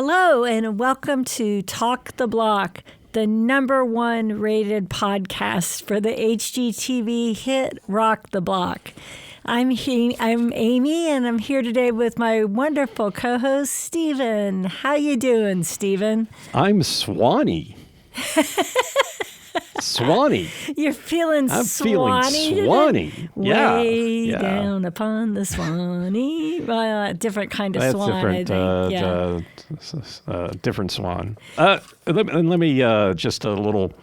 Hello, and welcome to Talk the Block, the #1 rated podcast for the HGTV hit Rock the Block. I'm Amy, and I'm here today with my wonderful co-host, Steven. How you doing, Steven? I'm Swanee. Swanee. You're feeling I'm Swanee feeling Swanee. Way down upon the Swanee. Well, different kind of That's swan, different, I think. different swan. Let me just a little.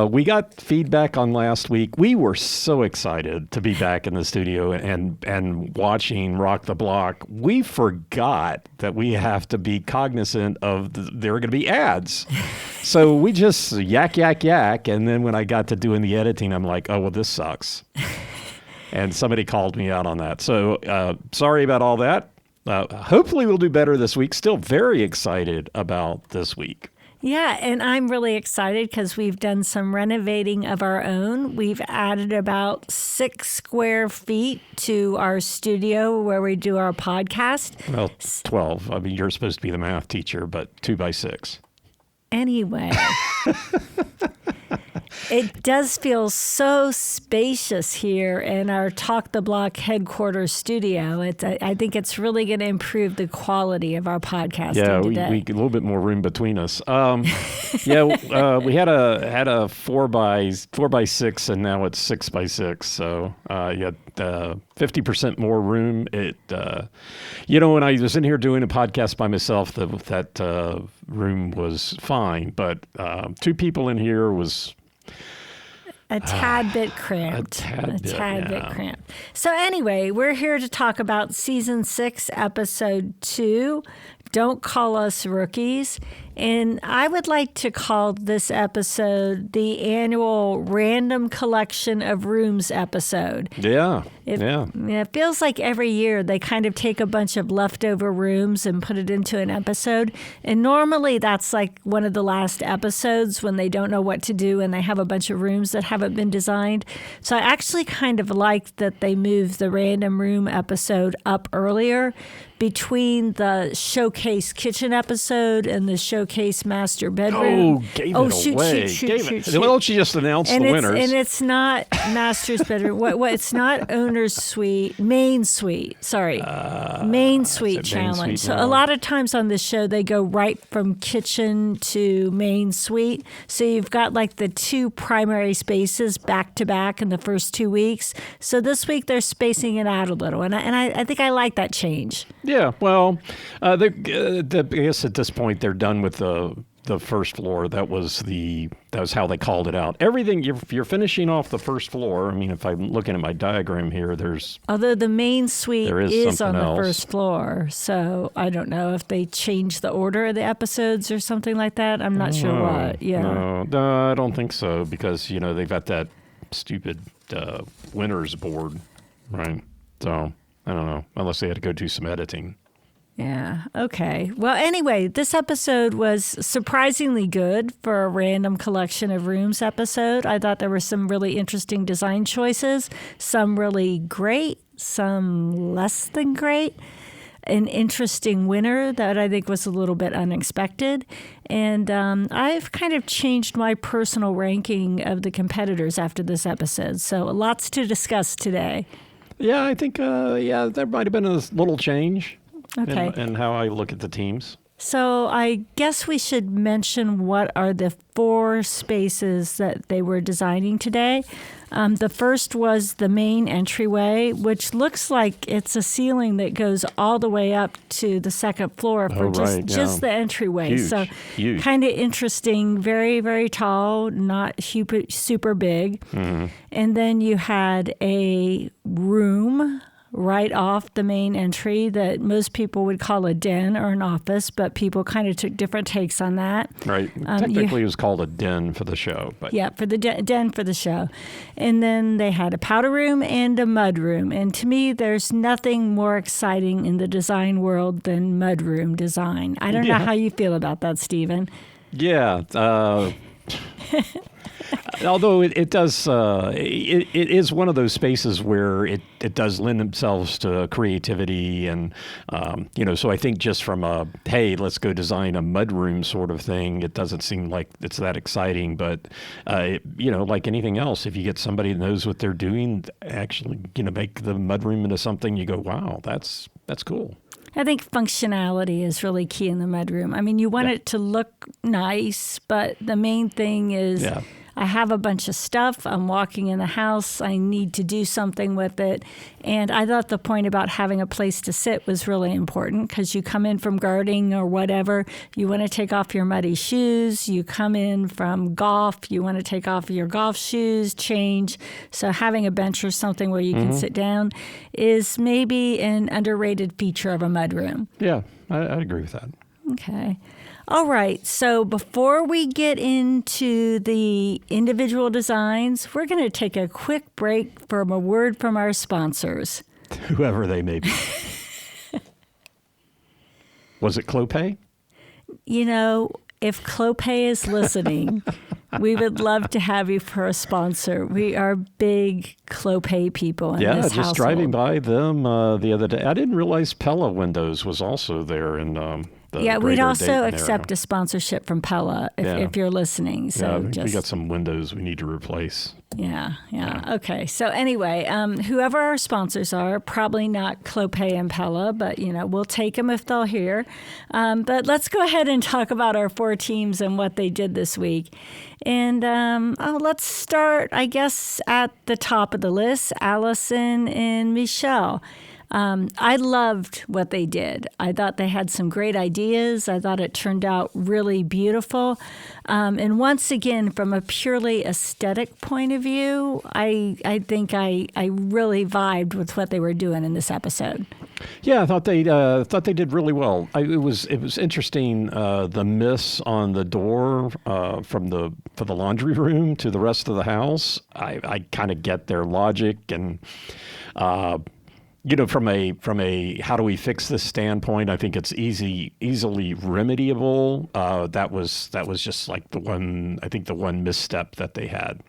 We got feedback on last week. We were so excited to be back in the studio and watching Rock the Block. We forgot that we have to be cognizant of there are going to be ads. So we just yak. And then when I got to doing the editing, I'm like, oh, well, this sucks. And somebody called me out on that. So sorry about all that. Hopefully we'll do better this week. Still very excited about this week. Yeah, and I'm really excited because we've done some renovating of our own. We've added about 6 square feet to our studio where we do our podcast. Well, 12. I mean, you're supposed to be the math teacher, but 2 by 6. Anyway, it does feel so spacious here in our Talk the Block headquarters studio. I think it's really going to improve the quality of our podcast. Yeah, we a little bit more room between us. We had a 4 by 6, and now it's 6 by 6. So 50% more room. When I was in here doing a podcast by myself, that room was fine, but 2 people in here was a tad bit cramped. A tad bit cramped. So anyway, we're here to talk about Season 6, Episode 2, Don't Call Us Rookies. And I would like to call this episode the annual Random Collection of Rooms episode. It feels like every year they kind of take a bunch of leftover rooms and put it into an episode. And normally that's like one of the last episodes when they don't know what to do and they have a bunch of rooms that haven't been designed. So I actually kind of like that they moved the Random Room episode up earlier between the Showcase Kitchen episode and the Showcase Master Bedroom. Gave it away. Shoot. Why don't you just announce the winners? And it's not Master's Bedroom. It's not Owner's Suite. Main Suite. Sorry. Main Suite Challenge. So a lot of times on this show, they go right from kitchen to main suite. So you've got like the 2 primary spaces back to back in the first 2 weeks. So this week they're spacing it out a little. And I think I like that change. Yeah, well, I guess at this point they're done with the first floor. That was how they called it out. Everything you're finishing off the first floor. I mean, if I'm looking at my diagram here, although the main suite is on else. the first floor, so I don't know if they changed the order of the episodes or something like that. I'm not sure what. Yeah, no, I don't think so because they've got that stupid winners board, right? So. I don't know, unless they had to go do some editing. Yeah, okay. Well, anyway, this episode was surprisingly good for a Random Collection of Rooms episode. I thought there were some really interesting design choices, some really great, some less than great. An interesting winner that I think was a little bit unexpected. And I've kind of changed my personal ranking of the competitors after this episode. So lots to discuss today. Yeah, I think, there might have been a little change in how I look at the teams. So I guess we should mention what are the 4 spaces that they were designing today. The first was the main entryway, which looks like it's a ceiling that goes all the way up to the 2nd floor for just the entryway. Huge, so huge. Kind of interesting, very, very tall, not super big. Mm-hmm. And then you had a room right off the main entry that most people would call a den or an office, but people kind of took different takes on that. Right. Technically, it was called a den for the show. But yeah, for the den for the show. And then they had a powder room and a mud room. And to me, there's nothing more exciting in the design world than mud room design. I don't know how you feel about that, Stephen. Yeah. Although it does, it is one of those spaces where it does lend themselves to creativity and, so I think just from a, hey, let's go design a mudroom sort of thing, it doesn't seem like it's that exciting. But, like anything else, if you get somebody that knows what they're doing, actually, make the mudroom into something, you go, wow, that's cool. I think functionality is really key in the mudroom. I mean, you want it to look nice, but the main thing is I have a bunch of stuff. I'm walking in the house. I need to do something with it. And I thought the point about having a place to sit was really important because you come in from gardening or whatever, you want to take off your muddy shoes. You come in from golf, you want to take off your golf shoes, change. So having a bench or something where you can sit down is maybe an underrated feature of a mudroom. Yeah, I agree with that. Okay. All right. So before we get into the individual designs, we're going to take a quick break for a word from our sponsors. Whoever they may be. Was it Clopay? If Clopay is listening, we would love to have you for a sponsor. We are big Clopay people in this household. Yeah, just driving by them the other day. I didn't realize Pella Windows was also there in we'd also accept a sponsorship from Pella if you're listening. So we got some windows we need to replace. Yeah. Okay. So anyway, whoever our sponsors are, probably not Clopay and Pella, but we'll take them if they'll hear. But let's go ahead and talk about our 4 teams and what they did this week. And let's start, I guess, at the top of the list, Allison and Michelle. I loved what they did. I thought they had some great ideas. I thought it turned out really beautiful. And once again, from a purely aesthetic point of view, I think I really vibed with what they were doing in this episode. Yeah, I thought they did really well. It was interesting the miss on the door for the laundry room to the rest of the house. I kind of get their logic and. From a how do we fix this standpoint, I think it's easily remediable. That was just like the one misstep that they had.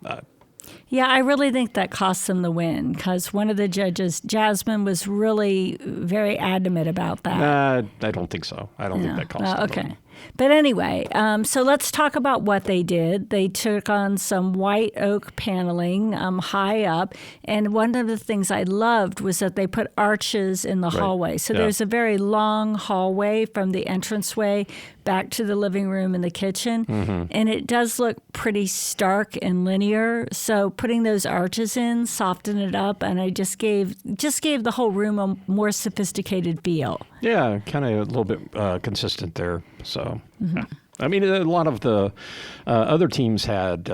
Yeah, I really think that cost them the win because one of the judges, Jasmine, was really very adamant about that. I don't think so. I don't think that cost them the win. But anyway, so let's talk about what they did. They took on some white oak paneling high up. And one of the things I loved was that they put arches in the hallway. So there's a very long hallway from the entranceway back to the living room and the kitchen. Mm-hmm. And it does look pretty stark and linear. So putting those arches in softened it up. And I just gave the whole room a more sophisticated feel. Yeah, kind of a little bit consistent there. So, I mean, a lot of the other teams had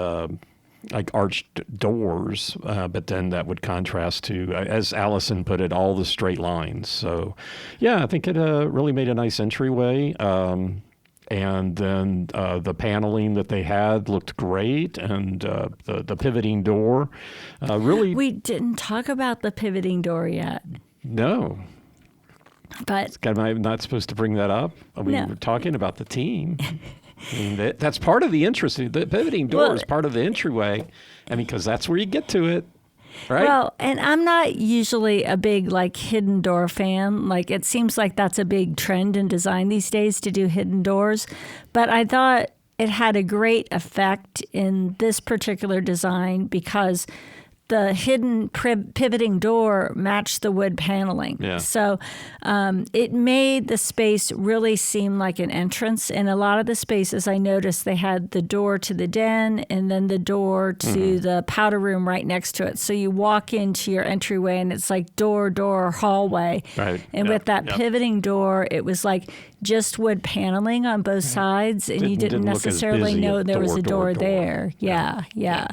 like arched doors, but then that would contrast to, as Allison put it, all the straight lines. So, yeah, I think it really made a nice entryway. And then the paneling that they had looked great, and the pivoting door really. We didn't talk about the pivoting door yet. No. But am I not supposed to bring that up? We're talking about the team. I mean, that's part of the interest. The pivoting door is part of the entryway. I mean, because that's where you get to it, right? Well, and I'm not usually a big hidden door fan. It seems like that's a big trend in design these days to do hidden doors. But I thought it had a great effect in this particular design because the hidden pivoting door matched the wood paneling. Yeah. So it made the space really seem like an entrance. In a lot of the spaces I noticed they had the door to the den and then the door to the powder room right next to it. So you walk into your entryway and it's like door, hallway. Right. And with that pivoting door, it was like just wood paneling on both sides and you didn't necessarily know there was a door there. Yeah.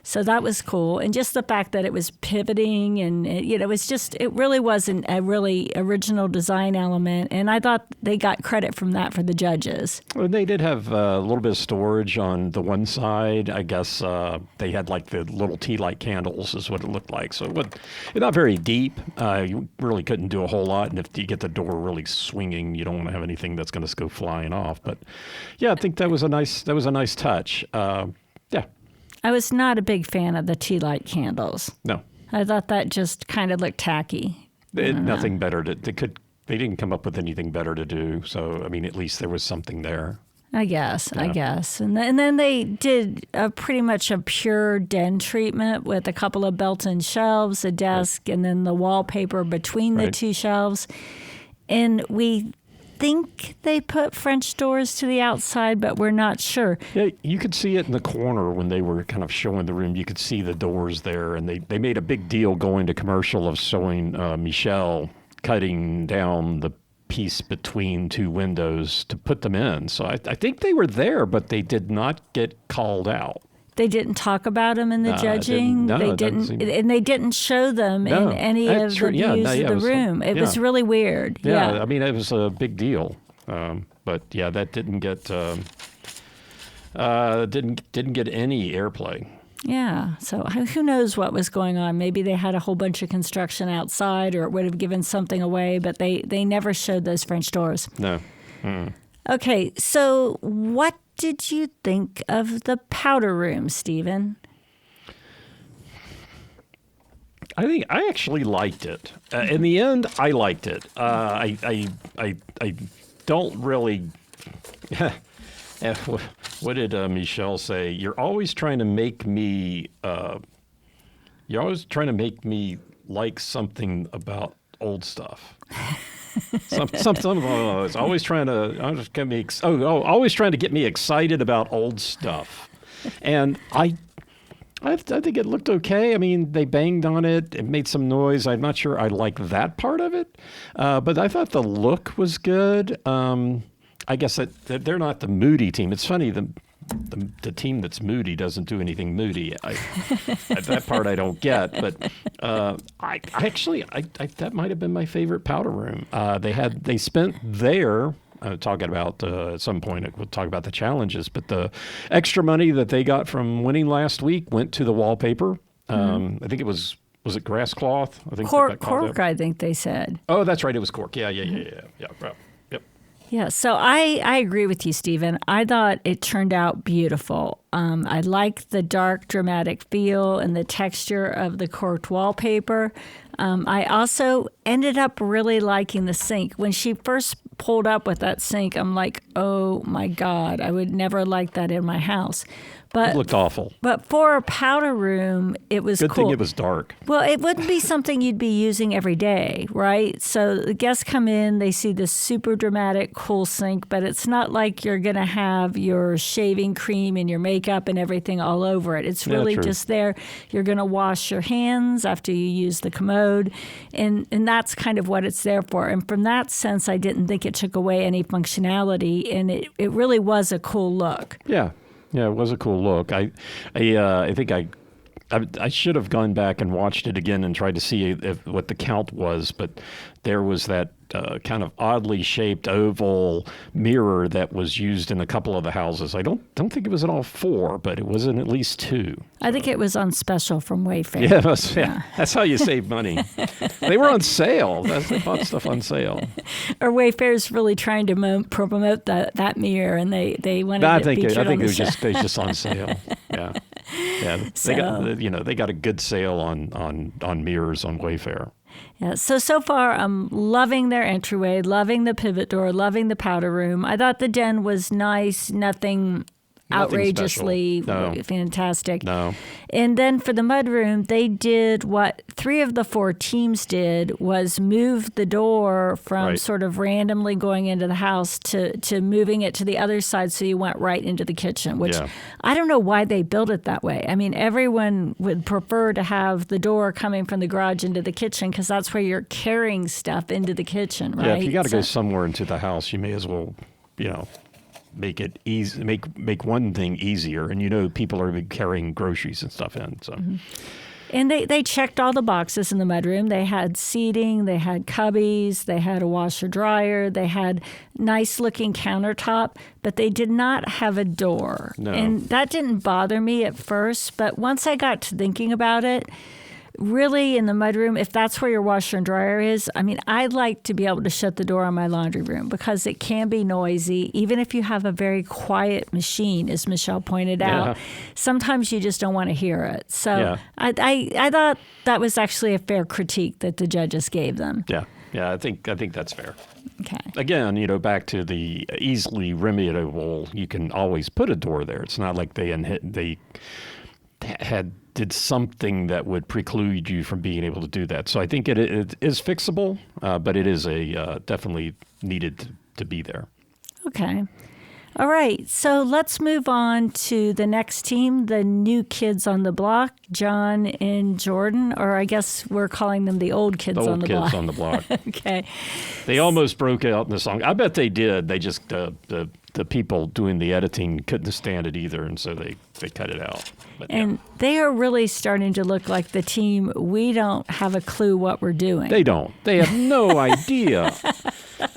So that was cool. And just the fact that it was pivoting and, it really wasn't a really original design element. And I thought they got credit from that for the judges. Well, they did have a little bit of storage on the one side. I guess they had the little tea light candles is what it looked like. So it's not very deep. You really couldn't do a whole lot. And if you get the door really swinging, you don't want to have anything that's going to go flying off. But yeah, I think that was a nice touch. Yeah. I was not a big fan of the tea light candles. No. I thought that just kind of looked tacky. Nothing better they didn't come up with anything better to do. So, I mean, at least there was something there. I guess. And then they did pretty much a pure den treatment with a couple of built-in shelves, a desk, and then the wallpaper between the two shelves. And we think they put French doors to the outside, but we're not sure. Yeah, you could see it in the corner when they were kind of showing the room. You could see the doors there, and they made a big deal going to commercial of showing Michelle cutting down the piece between two windows to put them in. So I think they were there, but they did not get called out. They didn't talk about them in the judging. They didn't, and they didn't show them in any of the views of the room. It was really weird. Yeah, I mean, it was a big deal. But yeah, that didn't get didn't get any airplay. Yeah, so who knows what was going on? Maybe they had a whole bunch of construction outside, or it would have given something away, but they never showed those French doors. No. Okay, so what did you think of the powder room, Stephen? I actually liked it. In the end, I liked it. I don't really. What did Michelle say? You're always trying to make me. You're always trying to make me like something about old stuff. Something. It's always trying to get me. Always trying to get me excited about old stuff. And I think it looked okay. I mean, they banged on it. It made some noise. I'm not sure I like that part of it, but I thought the look was good. I guess that they're not the moody team. It's funny, the team that's moody doesn't do anything moody. That part I don't get, but I actually that might have been my favorite powder room. They spent there. Talking about at some point, we'll talk about the challenges, but the extra money that they got from winning last week went to the wallpaper. I think it was it grass cloth? I think cork. I think they said. Oh, that's right. It was cork. Yeah. Right. Yeah, so I agree with you, Stephen. I thought it turned out beautiful. I liked the dark, dramatic feel and the texture of the corked wallpaper. I also ended up really liking the sink. When she first pulled up with that sink, I'm like, oh my God, I would never like that in my house. But it looked awful. But for a powder room, it was good cool. Thing it was dark. Well, it wouldn't be something you'd be using every day, right? So the guests come in, they see this super dramatic, cool sink, but it's not like you're going to have your shaving cream and your makeup and everything all over it. It's really just there. You're going to wash your hands after you use the commode, and that's kind of what it's there for. And from that sense, I didn't think it took away any functionality, and it really was a cool look. Yeah. Yeah, it was a cool look. I think I should have gone back and watched it again and tried to see what the count was, but there was that kind of oddly shaped oval mirror that was used in a couple of the houses. I don't think it was in all four, but it was in at least two. I think it was on special from Wayfair. Yeah, that's how you save money. They were on sale. They bought stuff on sale. Or Wayfair's really trying to promote that mirror, and they wanted to feature it on the sale. I think it was just on sale. Yeah. They got a good sale on mirrors on Wayfair. Yeah, so far I'm loving their entryway, loving the pivot door, loving the powder room. I thought the den was nice, nothing outrageously fantastic. No. And then for the mudroom, they did what 3 of the 4 teams did, was move the door from sort of randomly going into the house to moving it to the other side, so you went right into the kitchen, which I don't know why they built it that way. I mean, everyone would prefer to have the door coming from the garage into the kitchen, because that's where you're carrying stuff into the kitchen, right? Yeah, if you got to go somewhere into the house, you may as well, make it easy, make one thing easier, and people are carrying groceries and stuff in. So, and they checked all the boxes in the mudroom. They had seating, they had cubbies, they had a washer dryer, they had nice looking countertop, but they did not have a door. No. And that didn't bother me at first, but once I got to thinking about it, really in the mudroom, if that's where your washer and dryer is, I mean, I like to be able to shut the door on my laundry room because it can be noisy, even if you have a very quiet machine, as Michelle pointed out. Sometimes you just don't want to hear it. So I thought that was actually a fair critique that the judges gave them. Yeah, I think that's fair. Okay. Again, back to the easily remediable, you can always put a door there. It's not like they did something that would preclude you from being able to do that. So I think it is fixable, but it is definitely needed to be there. Okay. All right. So let's move on to the next team, the new kids on the block, John and Jordan, or I guess we're calling them the old kids on the block. The old kids on the block. Okay. They almost broke out in the song. I bet they did. They just, the people doing the editing couldn't stand it either, and so they cut it out. But, and they are really starting to look like the team we don't have a clue what we're doing. They don't. They have no idea.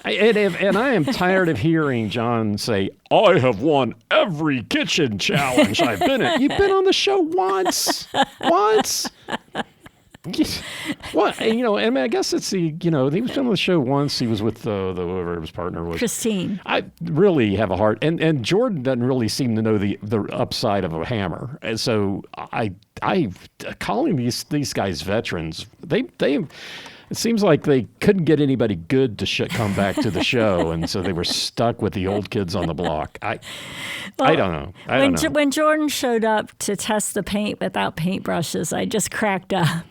And I am tired of hearing John say, I have won every kitchen challenge I've been in. You've been on the show once. Once. What? And I guess it's he was on the show once. He was with whoever his partner was. Christine. I really have a heart. And Jordan doesn't really seem to know the upside of a hammer. And so I calling these guys veterans, they it seems like they couldn't get anybody good to come back to the show, and so they were stuck with the old kids on the block. I don't know. When Jordan showed up to test the paint without paintbrushes, I just cracked up.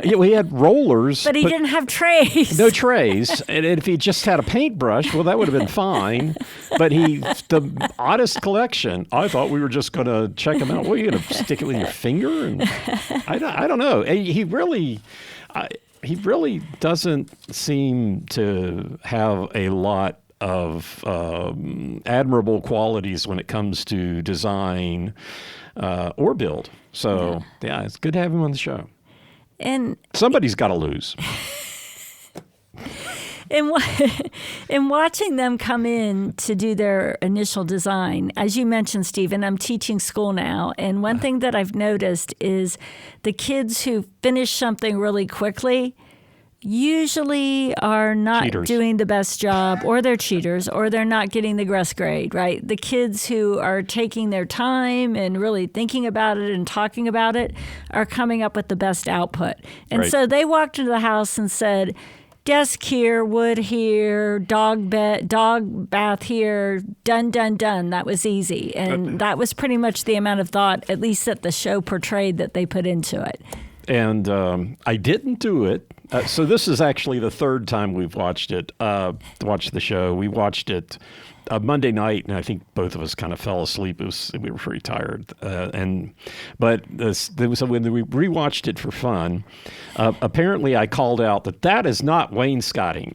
Yeah, we had rollers. But he didn't have trays. No trays. And if he just had a paintbrush, well, that would have been fine. But the oddest collection, I thought we were just going to check them out. What, are you going to stick it with your finger? And I don't know. He really doesn't seem to have a lot of admirable qualities when it comes to design or build. So, yeah, it's good to have him on the show. And somebody's got to lose. In watching them come in to do their initial design, as you mentioned, Stephen, I'm teaching school now, and one thing that I've noticed is the kids who finish something really quickly usually are not cheaters. Doing the best job, or they're cheaters, or they're not getting the best grade, right? The kids who are taking their time and really thinking about it and talking about it are coming up with the best output. And so they walked into the house and said, desk here, wood here, dog bath here, done. That was easy. And that was pretty much the amount of thought, at least that the show portrayed, that they put into it. And I didn't do it. So this is actually the third time we've watched the show. We watched it Monday night, and I think both of us kind of fell asleep. We were pretty tired. But when we rewatched it for fun, apparently I called out that is not wainscoting.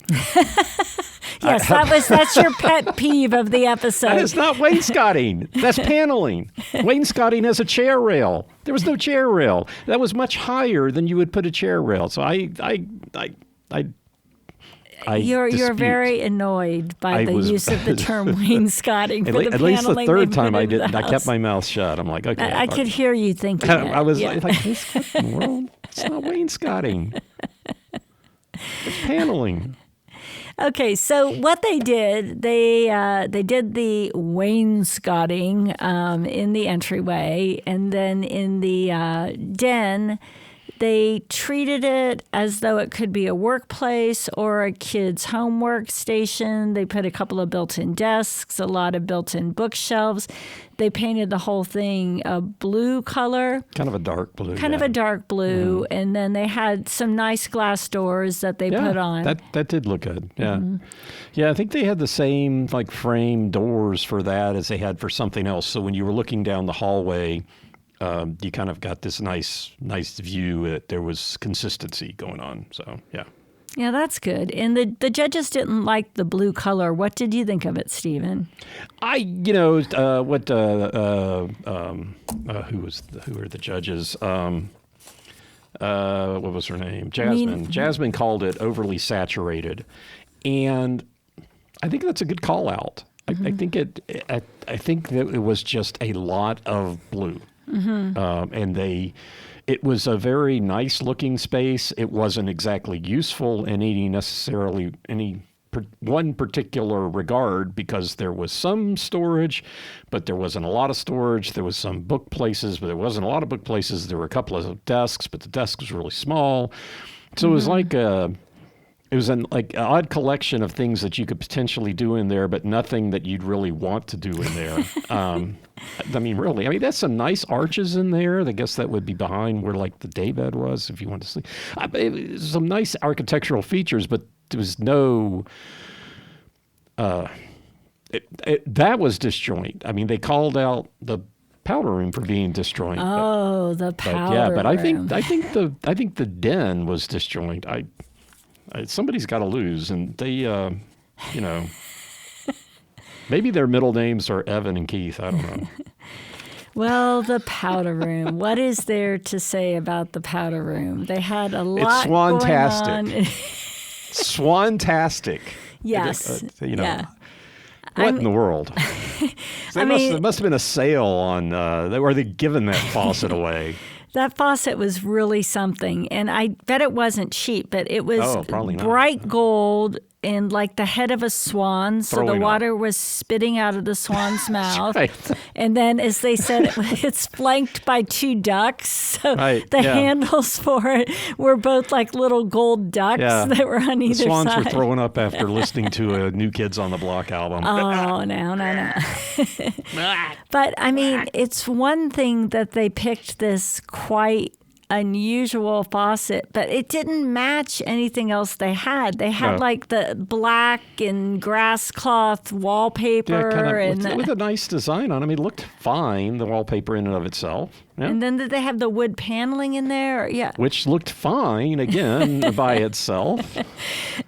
Yes, that's your pet peeve of the episode. That is not wainscoting. That's paneling. Wainscoting has a chair rail. There was no chair rail. That was much higher than you would put a chair rail. So You're very annoyed by the use of the term wainscoting for the paneling. At least the third time I didn't. I kept my mouth shut. I'm like, okay. I could hear you thinking it. I was like, what in the world? It's not wainscoting. It's paneling. Okay, so what they did, they did the wainscoting in the entryway, and then in the den, they treated it as though it could be a workplace or a kid's homework station. They put a couple of built-in desks, a lot of built-in bookshelves. They painted the whole thing a blue color. Kind of a dark blue. Kind of a dark blue. Mm-hmm. And then they had some nice glass doors that they put on. That did look good. Yeah. Mm-hmm. Yeah, I think they had the same frame doors for that as they had for something else. So when you were looking down the hallway, you kind of got this nice view that there was consistency going on. So, yeah. Yeah, that's good. And the judges didn't like the blue color. What did you think of it, Stephen? Who were the judges? What was her name? Jasmine. Jasmine called it overly saturated, and I think that's a good call out. Mm-hmm. I think that it was just a lot of blue, and It was a very nice looking space. It wasn't exactly useful in any one particular regard, because there was some storage, but there wasn't a lot of storage. There was some book places, but there wasn't a lot of book places. There were a couple of desks, but the desk was really small. So it was like an odd collection of things that you could potentially do in there, but nothing that you'd really want to do in there. Really. I mean, there's some nice arches in there. I guess that would be behind where like the daybed was, if you want to sleep. Some nice architectural features, but there was no. That was disjoint. I mean, they called out the powder room for being disjoint. Oh, the powder room. I think the den was disjoint. Somebody's got to lose, and they, maybe their middle names are Evan and Keith. I don't know. Well, the powder room. What is there to say about the powder room? They had a lot going on. Swantastic. Yes. Yeah. What in the world? There must have been a sale on, where they given that faucet away. That faucet was really something, and I bet it wasn't cheap, but it was bright gold and like the head of a swan, so the water was spitting out of the swan's mouth. Right. And then, as they said, it's flanked by 2 ducks, so the handles for it were both like little gold ducks that were on either side. The swans were throwing up after listening to a New Kids on the Block album. Oh, no. But, I mean, it's one thing that they picked this quite unusual faucet, but it didn't match anything else they had. They had like the black and grass cloth wallpaper, with a nice design on it. I mean, it looked fine, the wallpaper in and of itself. Yeah. And then did they have the wood paneling in there? Which looked fine, again, by itself.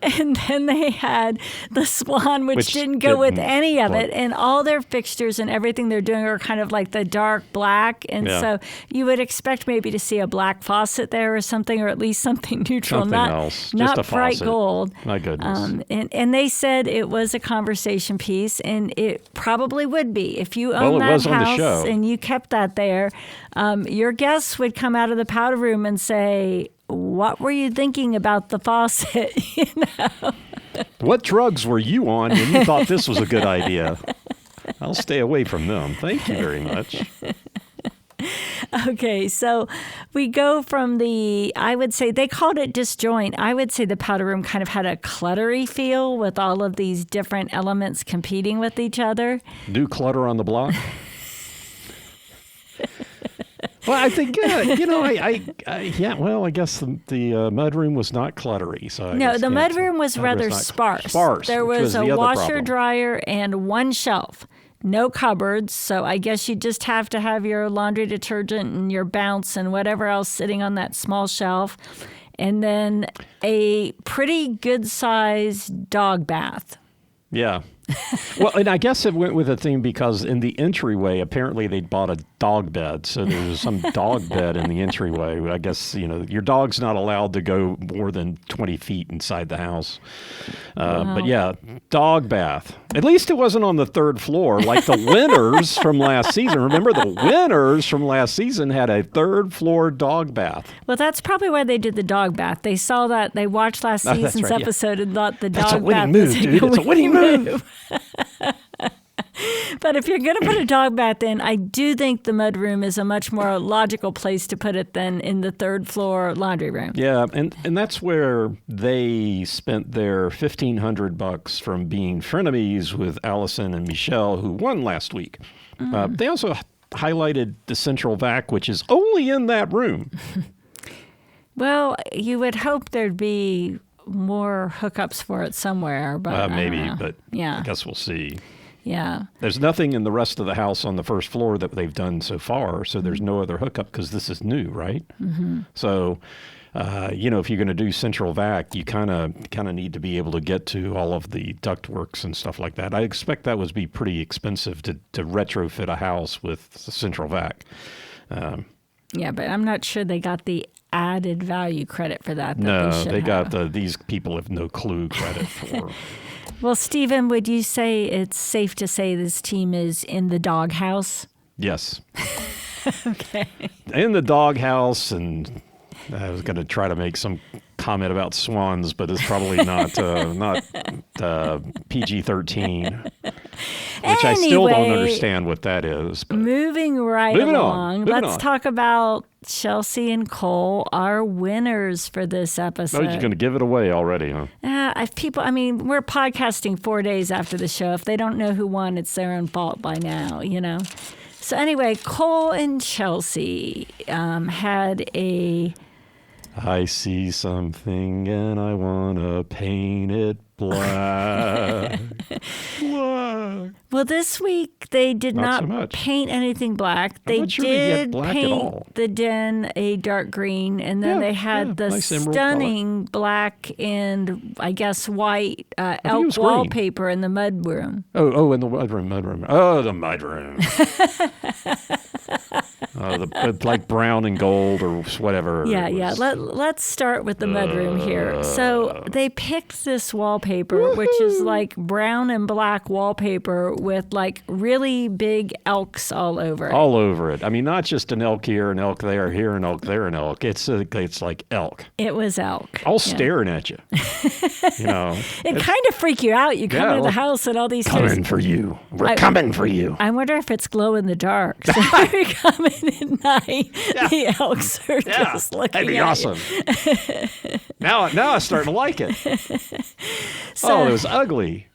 And then they had the swan, which didn't go with any of it. And all their fixtures and everything they're doing are kind of like the dark black. And so you would expect maybe to see a black faucet there or something, or at least something neutral. Something else. Not just a bright faucet. gold. My goodness. And they said it was a conversation piece, and it probably would be. If you own that house and you kept that there, your guests would come out of the powder room and say, "What were you thinking about the faucet?" What drugs were you on when you thought this was a good idea? I'll stay away from them. Thank you very much. Okay, so we go from I would say they called it disjoint. I would say the powder room kind of had a cluttery feel with all of these different elements competing with each other. New clutter on the block? Well, I think, I guess the mudroom was not cluttery. So the mudroom was rather sparse. There was a washer, dryer, and 1 shelf. No cupboards, so I guess you just have to have your laundry detergent and your Bounce and whatever else sitting on that small shelf. And then a pretty good-sized dog bath. Yeah. Well, and I guess it went with a theme because in the entryway, apparently they'd bought a dog bed. So there was some dog bed in the entryway. I guess, your dog's not allowed to go more than 20 feet inside the house. But yeah, dog bath. At least it wasn't on the 3rd floor like the winners from last season. Remember, the winners from last season had a 3rd floor dog bath. Well, that's probably why they did the dog bath. They saw that, they watched last season's episode and thought the dog bath was a winning move. But if you're going to put a dog bath in, I do think the mudroom is a much more logical place to put it than in the 3rd floor laundry room. Yeah, and that's where they spent their $1,500 from being frenemies with Allison and Michelle, who won last week. They also highlighted the central vac, which is only in that room. Well, you would hope there'd be more hookups for it somewhere, but maybe, but I guess we'll see. Yeah. There's nothing in the rest of the house on the 1st floor that they've done so far, so there's no other hookup because this is new, right? Mm-hmm. So, if you're going to do central vac, you kind of need to be able to get to all of the ductworks and stuff like that. I expect that would be pretty expensive to retrofit a house with central vac. Yeah, but I'm not sure they got the added value credit for that. No, they got these people have no clue credit for. Well, Stephen, would you say it's safe to say this team is in the doghouse? Yes. Okay. In the doghouse, and I was going to try to make some comment about swans, but it's probably not PG-13, which I still don't understand what that is. But. Moving along, let's talk about Chelsea and Cole, our winners for this episode. Oh, you're going to give it away already, huh? We're podcasting 4 days after the show. If they don't know who won, it's their own fault by now, So anyway, Cole and Chelsea had a... I see something and I want to paint it black. Black. Well, this week they did not paint anything black. They did paint the den a dark green, and then they had the nice stunning black and, I guess, white elk wallpaper in the mudroom. Oh, in the mudroom. Oh, the mudroom. Like brown and gold or whatever. Yeah. Let's start with the mudroom here. So they picked this wallpaper, which is like brown and black wallpaper with like really big elks all over it. All over it. I mean, not just an elk here, an elk there, here an elk, there an elk. It's like elk. It was elk. All staring at you. It kind of freak you out. You come into the house and all these coming things. For you. We're coming for you. I wonder if it's glow in the dark. So you're coming at night. Yeah. The elks are just looking at you. That'd be awesome. Now I'm starting to like it. It was ugly.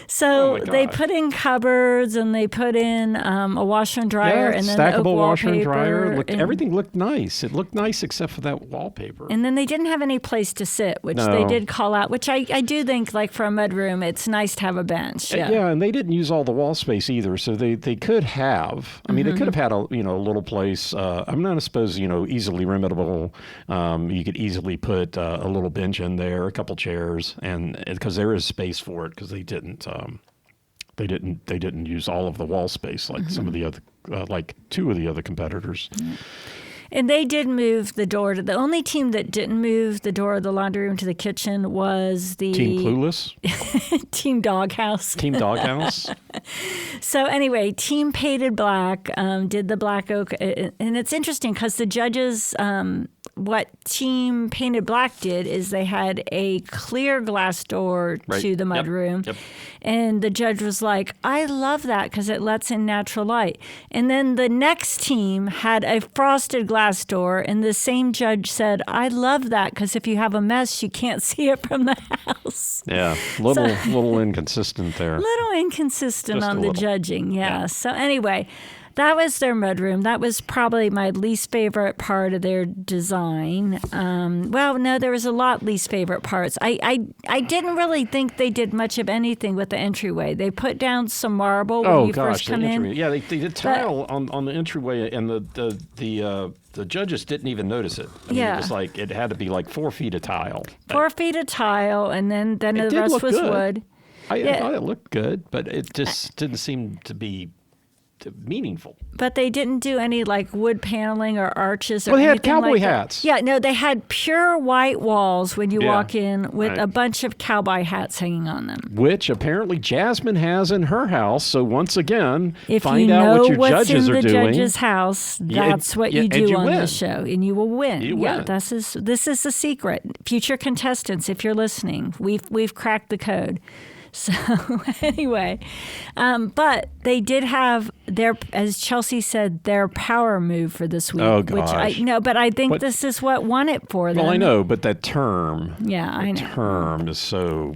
So they put in cupboards and they put in a washer and dryer and then stackable the oak washer and wallpaper. dryer. Everything looked nice. It looked nice except for that wallpaper. And then they didn't have any place to sit, which they did call out, which I do think, like for a mudroom, it's nice to have a bench. Yeah, and they didn't use all the wall space either, so they could have. I mean, they could have had a little place. I'm not suppose easily remedyable. You could easily put a little bench in there, a couple chairs, and because there is space for it, because they didn't use all of the wall space like some of the other like two of the other competitors. And they did move the door to the only team that didn't move the door of the laundry room to the kitchen was the Team Clueless. Team Doghouse. Team Doghouse. So anyway, Team Painted Black did the black oak, and it's interesting because the judges. What Team Painted Black did is they had a clear glass door to the mudroom. Yep. And the judge was like, I love that because it lets in natural light. And then the next team had a frosted glass door, and the same judge said, I love that because if you have a mess, you can't see it from the house. Yeah, little inconsistent there. Little inconsistent on the judging, yeah. So anyway, that was their mudroom. That was probably my least favorite part of their design. There was a lot least favorite parts. I didn't really think they did much of anything with the entryway. They put down some marble when you first come in. Yeah, they did tile on the entryway, and the judges didn't even notice it. I mean, it was like it had to be like 4 feet of tile. 4 feet of tile, and then the rest was wood. I thought it looked good, but it just didn't seem to be meaningful. But they didn't do any like wood paneling or arches or anything. Well, they had cowboy hats. Yeah, no, they had pure white walls when you walk in with a bunch of cowboy hats hanging on them. Which apparently Jasmine has in her house. So once again, if find out what your judges are doing. If you know what's in the judge's house, that's what you do on the show. And you will win. You win. This is the secret. Future contestants, if you're listening, we've cracked the code. So anyway, but they did have as Chelsea said, their power move for this week. Oh, gosh. But I think this is what won it for them. Well, I know, but that term. Yeah, I know. Term is so.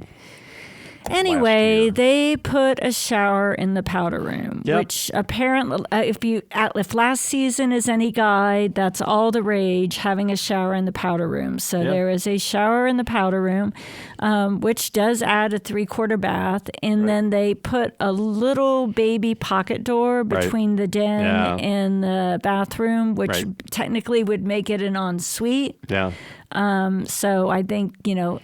Anyway, they put a shower in the powder room, which apparently, if last season is any guide, that's all the rage, having a shower in the powder room. So there is a shower in the powder room, which does add a 3/4 bath. And then they put a little baby pocket door between the den and the bathroom, which technically would make it an ensuite. Yeah. So I think,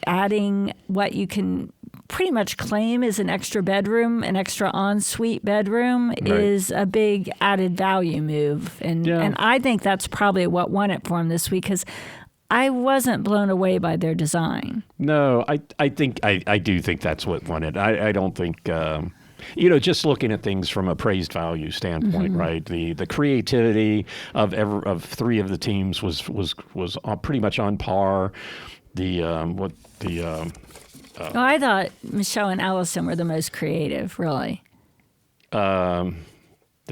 adding what you can pretty much claim is an extra bedroom, an extra ensuite bedroom is a big added value move. And I think that's probably what won it for them this week because I wasn't blown away by their design. No, I do think that's what won it. I don't think just looking at things from a praised value standpoint, right? The creativity of three of the teams was pretty much on par. I thought Michelle and Allison were the most creative, really. Let's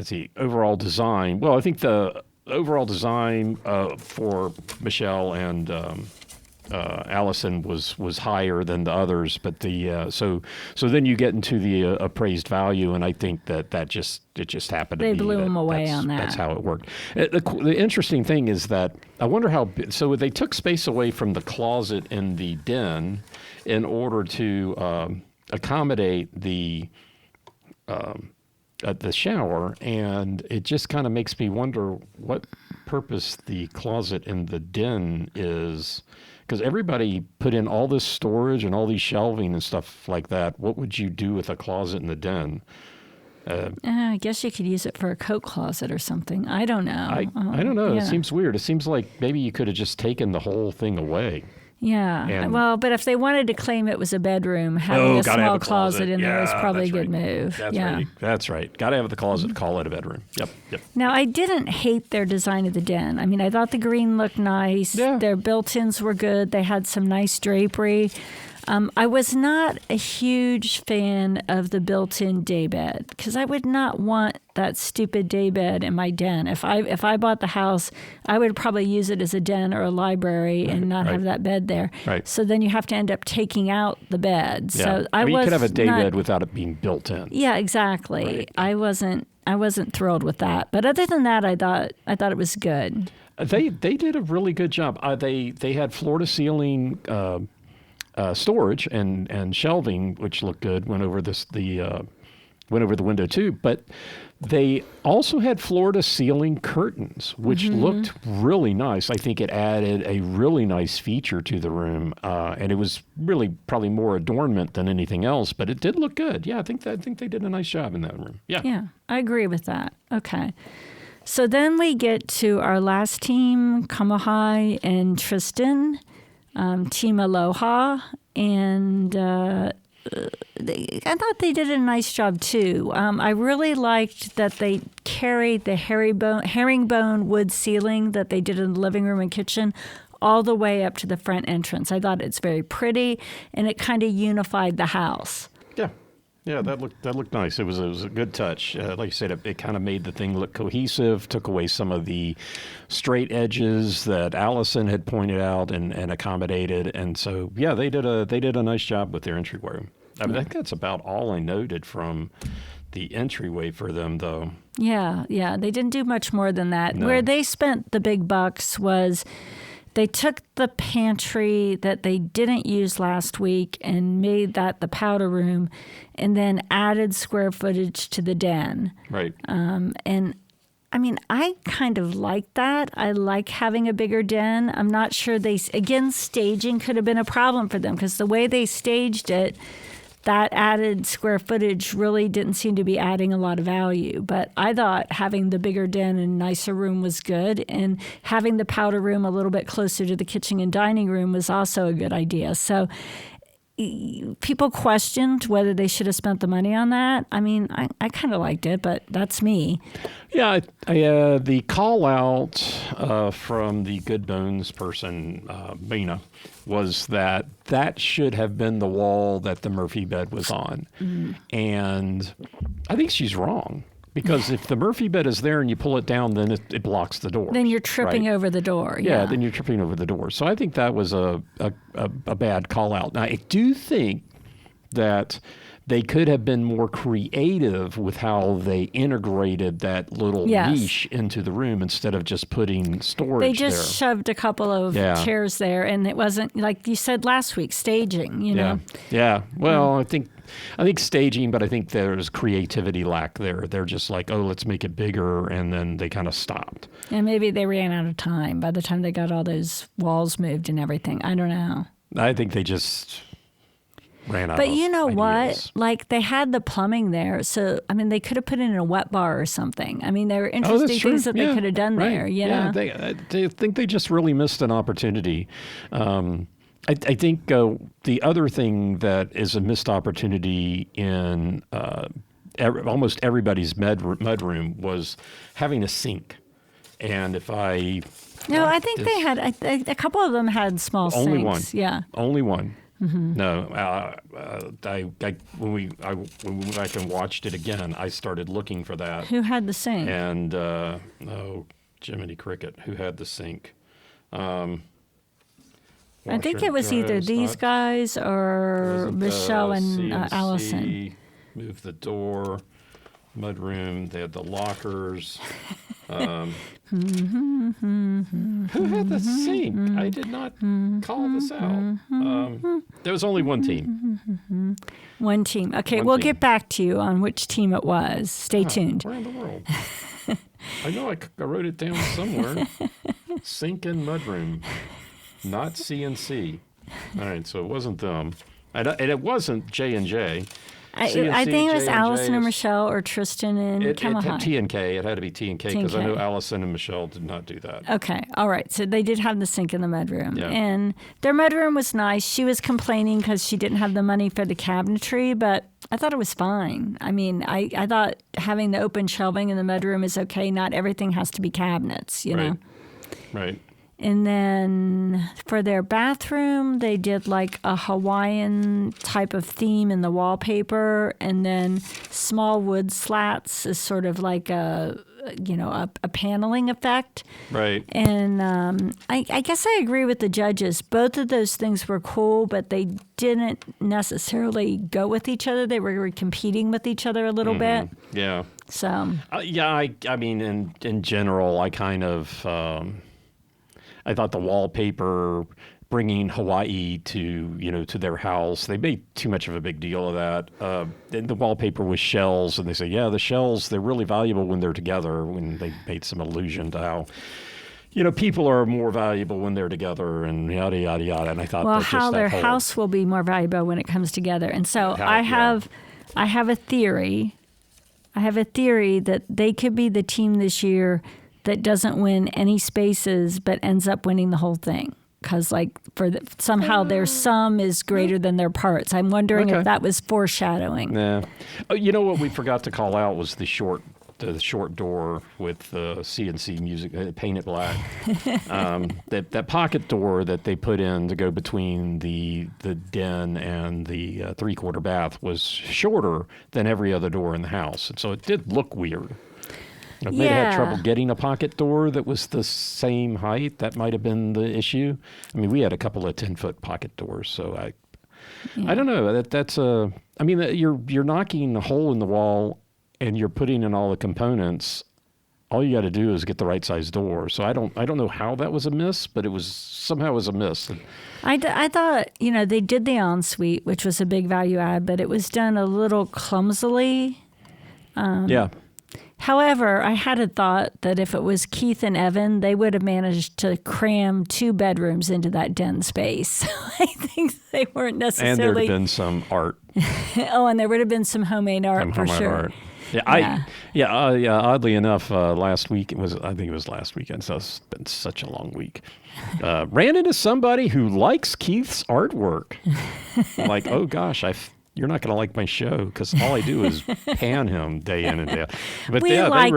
see, overall design. Well, I think the overall design for Michelle and Allison was higher than the others, but so then you get into the appraised value, and I think that just happened to be. They blew them away on that. That's how it worked. The interesting thing is that I wonder how. So they took space away from the closet in the den in order to accommodate the shower, and it just kind of makes me wonder what purpose the closet in the den is. Because everybody put in all this storage and all these shelving and stuff like that. What would you do with a closet in the den? I guess you could use it for a coat closet or something. I don't know. I don't know. Yeah. It seems weird. It seems like maybe you could have just taken the whole thing away. Yeah. Well, but if they wanted to claim it was a bedroom, having a small closet in there is probably a good move. That's right. Got to have the closet, call it a bedroom. Yep. Now, I didn't hate their design of the den. I mean, I thought the green looked nice. Yeah. Their built-ins were good. They had some nice drapery. I was not a huge fan of the built-in daybed because I would not want that stupid daybed in my den. If I bought the house, I would probably use it as a den or a library and not have that bed there. Right. So then you have to end up taking out the bed. Yeah. So you could have a daybed without it being built in. Yeah, exactly. Right. I wasn't thrilled with that. But other than that, I thought it was good. They did a really good job. They had floor-to-ceiling storage and shelving, which looked good. Went over the window too, but they also had floor-to-ceiling curtains, which looked really nice. I think it added a really nice feature to the room, and it was really probably more adornment than anything else. But it did look good. Yeah, I think they did a nice job in that room. Yeah, I agree with that. Okay. So then we get to our last team, Kamahai and Tristan. Team Aloha, and I thought they did a nice job too. I really liked that they carried the herringbone wood ceiling that they did in the living room and kitchen all the way up to the front entrance. I thought it's very pretty, and it kind of unified the house. Yeah, that looked nice. It was a good touch. Like you said, it kind of made the thing look cohesive. Took away some of the straight edges that Allison had pointed out and accommodated. And so, yeah, they did a nice job with their entryway. I think that's about all I noted from the entryway for them, though. Yeah, they didn't do much more than that. No. Where they spent the big bucks was. They took the pantry that they didn't use last week and made that the powder room and then added square footage to the den. Right. And I mean, I kind of like that. I like having a bigger den. I'm not sure staging could have been a problem for them because the way they staged it, that added square footage really didn't seem to be adding a lot of value. But I thought having the bigger den and nicer room was good, and having the powder room a little bit closer to the kitchen and dining room was also a good idea. So people questioned whether they should have spent the money on that. I mean, I kind of liked it, but that's me. Yeah, the call out from the Good Bones person, Bina, was that should have been the wall that the Murphy bed was on. And I think she's wrong. Because if the Murphy bed is there and you pull it down, then it blocks the door. Then you're tripping over the door. Yeah, then you're tripping over the door. So I think that was a bad call out. Now, I do think that they could have been more creative with how they integrated that little niche into the room instead of just putting storage there. They just shoved a couple of chairs there, and it wasn't, like you said last week, staging, you know? Yeah. Well, I think staging, but I think there's creativity lack there. They're just like, oh, let's make it bigger, and then they kind of stopped. And maybe they ran out of time by the time they got all those walls moved and everything. I don't know. I think they just ran out But you know ideas. what? Like, they had the plumbing there, so, I mean, they could have put in a wet bar or something. I mean, there were interesting things that they could have done there, you know? I think they just really missed an opportunity. I think the other thing that is a missed opportunity in almost everybody's mudroom was having a sink. And if I... No, I think they had, a couple of them had small sinks. Only one. Yeah. Only one. Mm-hmm. No, when we went back and watched it again, I started looking for that. Who had the sink? And, Jiminy Cricket, who had the sink. I think it was either these guys or Michelle and CNC, Allison. Move the door, mudroom. They had the lockers. Who had the sink? I did not call this out. There was only one team. One team. Okay, we'll get back to you on which team it was. Stay tuned. Where in the world? I know I wrote it down somewhere. Sink and mudroom, not CNC. All right, so it wasn't them. And it wasn't J&J. I think it was Allison and Michelle or Tristan and Kemahai. It had T&K. It had to be T&K because I know Allison and Michelle did not do that. Okay. All right. So they did have the sink in the mudroom. Yeah. And their mudroom was nice. She was complaining because she didn't have the money for the cabinetry, but I thought it was fine. I mean, I thought having the open shelving in the mudroom is okay. Not everything has to be cabinets, you know? Right. And then for their bathroom, they did like a Hawaiian type of theme in the wallpaper, and then small wood slats is sort of like a paneling effect. Right. And I guess I agree with the judges. Both of those things were cool, but they didn't necessarily go with each other. They were competing with each other a little bit. Yeah. So. I mean, in general, I kind of. I thought the wallpaper, bringing Hawaii to their house, they made too much of a big deal of that. The wallpaper was shells, and they say, the shells, they're really valuable when they're together, when they made some allusion to how, people are more valuable when they're together and yada, yada, yada. And I thought how their house will be more valuable when it comes together. And so I have a theory. I have a theory that they could be the team this year that doesn't win any spaces but ends up winning the whole thing. Because somehow their sum is greater than their parts. I'm wondering if that was foreshadowing. Yeah. Oh, you know what we forgot to call out was the short door with the CNC music painted black. That pocket door that they put in to go between the den and the 3/4 bath was shorter than every other door in the house, and so it did look weird. If they had trouble getting a pocket door that was the same height, that might have been the issue. I mean, we had a couple of 10-foot pocket doors, so I don't know. That's I mean, you're knocking a hole in the wall and you're putting in all the components. All you got to do is get the right size door. So I don't know how that was a miss, but it was a miss. I thought they did the ensuite, which was a big value add, but it was done a little clumsily. Yeah. However, I had a thought that if it was Keith and Evan, they would have managed to cram 2 bedrooms into that den space. I think they weren't necessarily. And there would have been some art. And there would have been some homemade art for sure. Art. Yeah, oddly enough, last week I think it was last weekend. So it's been such a long week. Ran into somebody who likes Keith's artwork. I'm like, oh gosh, you're not going to like my show because all I do is pan him day in and day out. But they like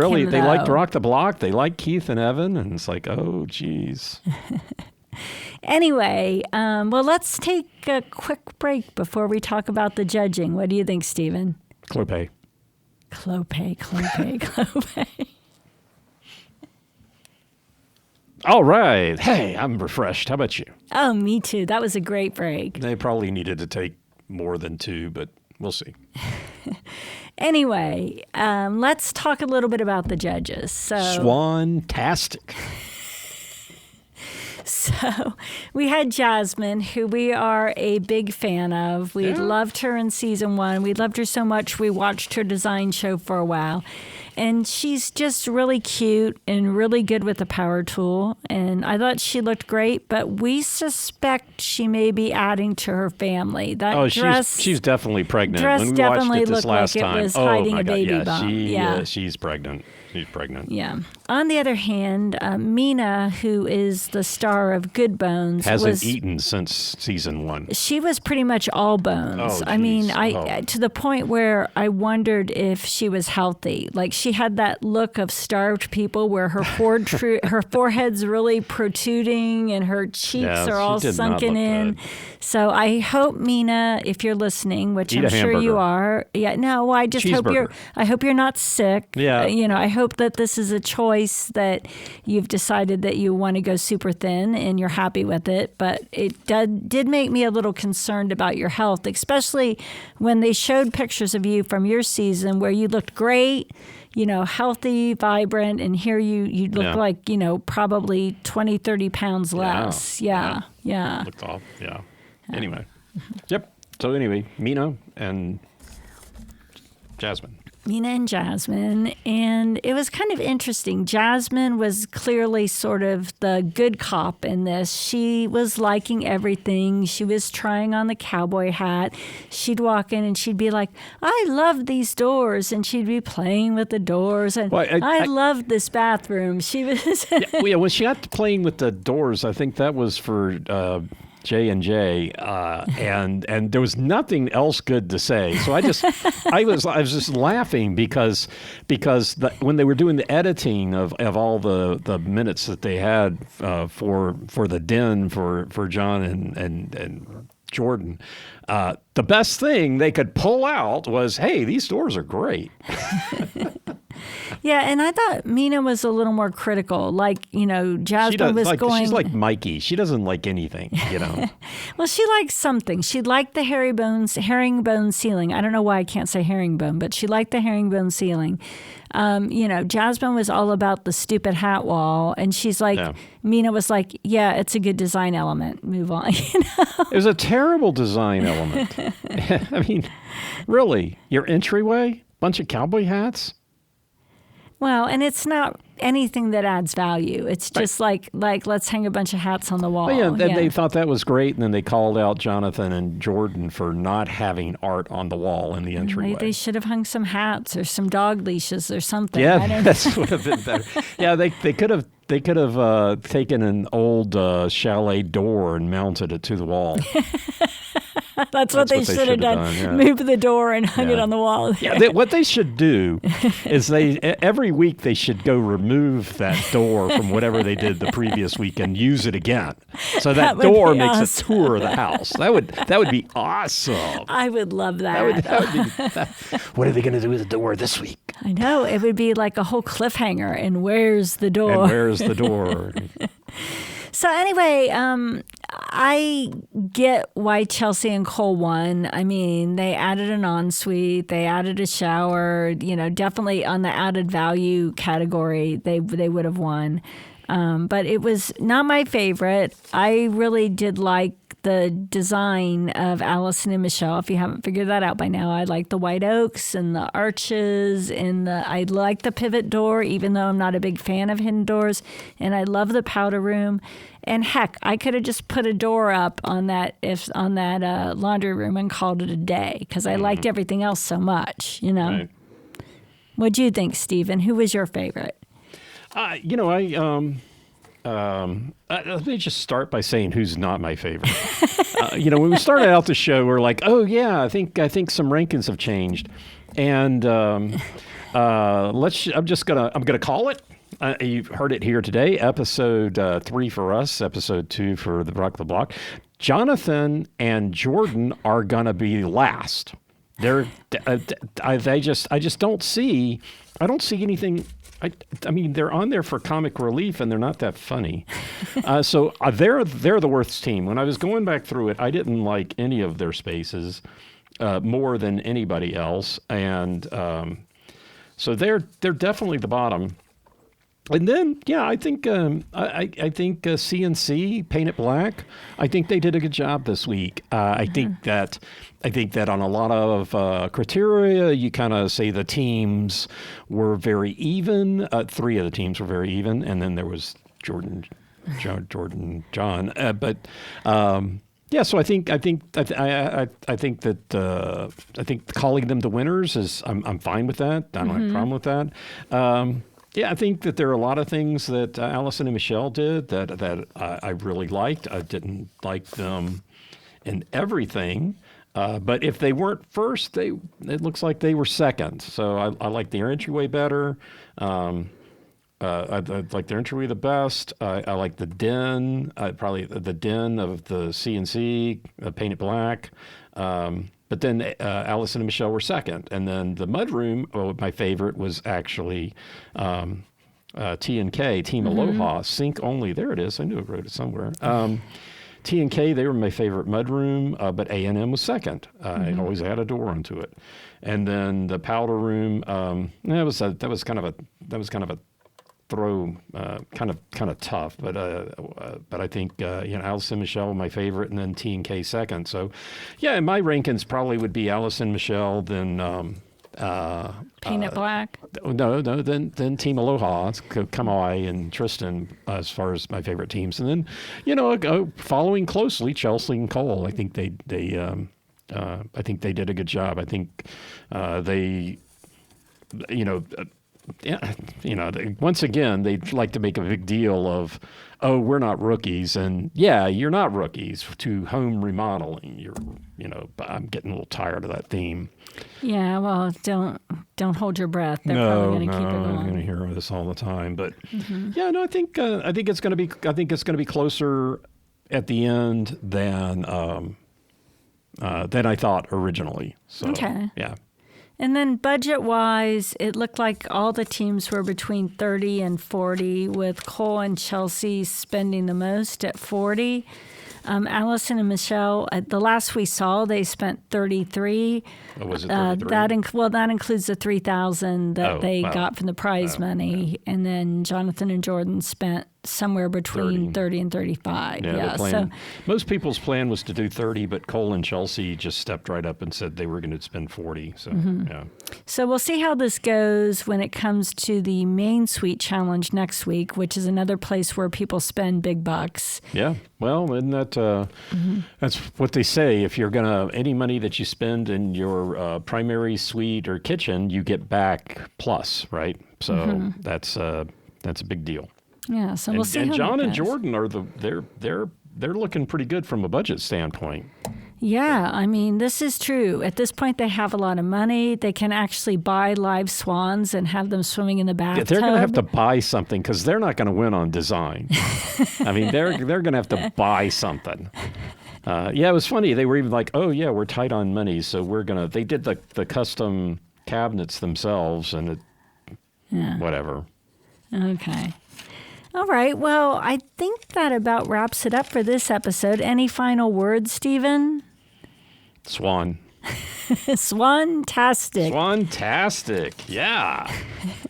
to rock the block. They like Keith and Evan, and it's like, oh, geez. Anyway, let's take a quick break before we talk about the judging. What do you think, Stephen? Clope. All right. Hey, I'm refreshed. How about you? Oh, me too. That was a great break. They probably needed to take more than 2, but we'll see. Anyway, let's talk a little bit about the judges. Swan-tastic. So we had Jasmine, who we are a big fan of. We loved her in season 1. We loved her so much we watched her design show for a while. And she's just really cute and really good with the power tool. And I thought she looked great, but we suspect she may be adding to her family. That dress, she's definitely pregnant. Dress when we definitely watched it looked last like time, it was hiding a baby God. bump. She's pregnant. She's pregnant. Yeah. on the other hand, Mina, who is the star of Good Bones, hasn't eaten since season 1. She was pretty much all bones. Oh, I mean, to the point where I wondered if she was healthy. Like, she had that look of starved people where her her forehead's really protruding and her cheeks are all sunken in. Good. So I hope, Mina, if you're listening, which I'm sure you are. Yeah, no, I just hope you're not sick. Yeah. I hope that this is a choice that you've decided that you want to go super thin and you're happy with it. But it did make me a little concerned about your health, especially when they showed pictures of you from your season where you looked great, healthy, vibrant, and here you look like, probably 20, 30 pounds less. Yeah. Looked off. Yeah. Anyway. Yep. So anyway, Mina and Jasmine. Mina and Jasmine, and it was kind of interesting. Jasmine was clearly sort of the good cop in this. She was liking everything. She was trying on the cowboy hat. She'd walk in and she'd be like, I love these doors, and she'd be playing with the doors, and I loved this bathroom. She was... when she got to playing with the doors, I think that was for... J&J, and there was nothing else good to say. So I was just laughing because when they were doing the editing of all the minutes that they had for the den for John and Jordan, the best thing they could pull out was, hey, these doors are great. Yeah, and I thought Mina was a little more critical. Like, Jasmine was going... She's like Mikey. She doesn't like anything, Well, she liked something. She liked the herringbone ceiling. I don't know why I can't say herringbone, but she liked the herringbone ceiling. Jasmine was all about the stupid hat wall, and she's like, Mina was like, yeah, it's a good design element. Move on. It was a terrible design element. I mean, really, your entryway, bunch of cowboy hats. Well, and it's not anything that adds value. It's just like let's hang a bunch of hats on the wall. They thought that was great, and then they called out Jonathan and Jordan for not having art on the wall in the entryway. They should have hung some hats or some dog leashes or something. Yeah, that would have been better. Yeah, they could have taken an old chalet door and mounted it to the wall. That's what they should have done. Yeah. Move the door and hung it on the wall. Yeah, what they should do is every week they should go remove that door from whatever they did the previous week and use it again. So that door makes a tour of the house. That would be awesome. I would love that. What are they going to do with the door this week? I know. It would be like a whole cliffhanger. And where's the door? So anyway, I get why Chelsea and Cole won. I mean, they added an ensuite, they added a shower. Definitely on the added value category, they would have won. But it was not my favorite. I really did like the design of Allison and Michelle. If you haven't figured that out by now, I like the white oaks and the arches, and I like the pivot door, even though I'm not a big fan of hidden doors. And I love the powder room. And heck, I could have just put a door up on that laundry room and called it a day because I liked everything else so much. Right. What'd you think, Stephen? Who was your favorite? Let me just start by saying who's not my favorite. When we started out the show, we're like, oh yeah, I think some rankings have changed, and I'm gonna call it. You've heard it here today. Episode 3 for us, episode 2 for the Rock the Block. Jonathan and Jordan are gonna be last. I just don't see anything. I mean, they're on there for comic relief, and they're not that funny. So they're the worst team. When I was going back through it, I didn't like any of their spaces more than anybody else, and so they're definitely the bottom. And then, I think CNC Paint It Black. I think they did a good job this week. I think that on a lot of criteria, you kind of say the teams were very even. 3 of the teams were very even, and then there was John. So I think calling them the winners is I'm fine with that. I don't have a problem with that. Yeah, I think that there are a lot of things that Allison and Michelle did that I really liked. I didn't like them in everything, but if they weren't first, it looks like they were second. So I like their entryway better. I like their entryway the best. I like the den, probably the den of the CNC painted black. But then Allison and Michelle were second. And then the Mudroom, my favorite was actually T&K, Team Aloha, Sync Only. There it is. I knew I wrote it somewhere. T&K, they were my favorite Mudroom, but A&M was second. It always had a door onto it. And then the Powder Room, that was kind of a throw, kind of tough, but I think Allison, Michelle were my favorite, and then T&K second. So, yeah, my rankings probably would be Allison, Michelle, then Peanut Black. Then Team Aloha, Kamai and Tristan as far as my favorite teams, and then following closely Chelsea and Cole. I think they did a good job. I think once again, they like to make a big deal of, oh, we're not rookies. And yeah, you're not rookies to home remodeling. I'm getting a little tired of that theme. Yeah, well, don't hold your breath. They're probably going to keep it going. I'm going to hear this all the time. But I think it's going to be closer at the end than I thought originally. So, okay. Yeah. And then budget-wise, it looked like all the teams were between 30 and 40, with Cole and Chelsea spending the most at 40. Allison and Michelle, the last we saw, they spent 33. Oh, was it 33? That includes the $3,000 that they got from the prize money. Yeah. And then Jonathan and Jordan spent somewhere between 30 and 35. Yeah. So most people's plan was to do 30, but Cole and Chelsea just stepped right up and said they were going to spend 40. So, yeah. So we'll see how this goes when it comes to the Main Suite Challenge next week, which is another place where people spend big bucks. Yeah. Well, isn't that that's what they say. If you're any money that you spend in your primary suite or kitchen, you get back plus, right? So that's a big deal. Yeah, so we'll see. And how John that and goes. Jordan are they're looking pretty good from a budget standpoint. Yeah, I mean, this is true. At this point, they have a lot of money. They can actually buy live swans and have them swimming in the bathtub. They're going to have to buy something because they're not going to win on design. I mean, they're going to have to buy something. Yeah, it was funny. They were even like, oh, yeah, we're tight on money, so they did the custom cabinets themselves and whatever. Okay. All right. Well, I think that about wraps it up for this episode. Any final words, Stephen? Swan. Swantastic. Swantastic. Yeah.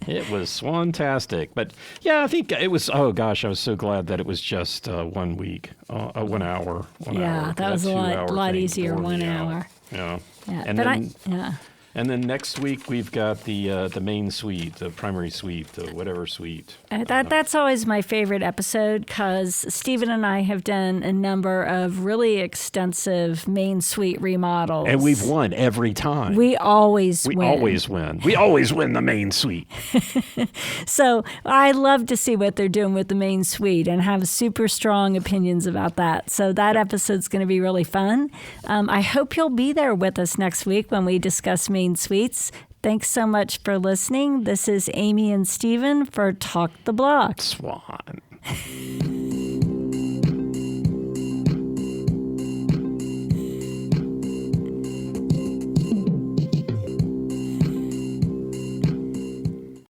It was swantastic. But yeah, I think it was, oh gosh, I was so glad that it was just 1 week, 1 hour. Yeah, that was a lot easier, 1 hour. Yeah. Yeah. And then next week we've got the main suite, the primary suite, the whatever suite. That's always my favorite episode because Stephen and I have done a number of really extensive main suite remodels. And we've won every time. We always win. We always win. We always win the main suite. So I love to see what they're doing with the main suite and have super strong opinions about that. So that episode's going to be really fun. I hope you'll be there with us next week when we discuss main suites. Thanks so much for listening. This is Amy and Stephen for Talk the Block. Swan.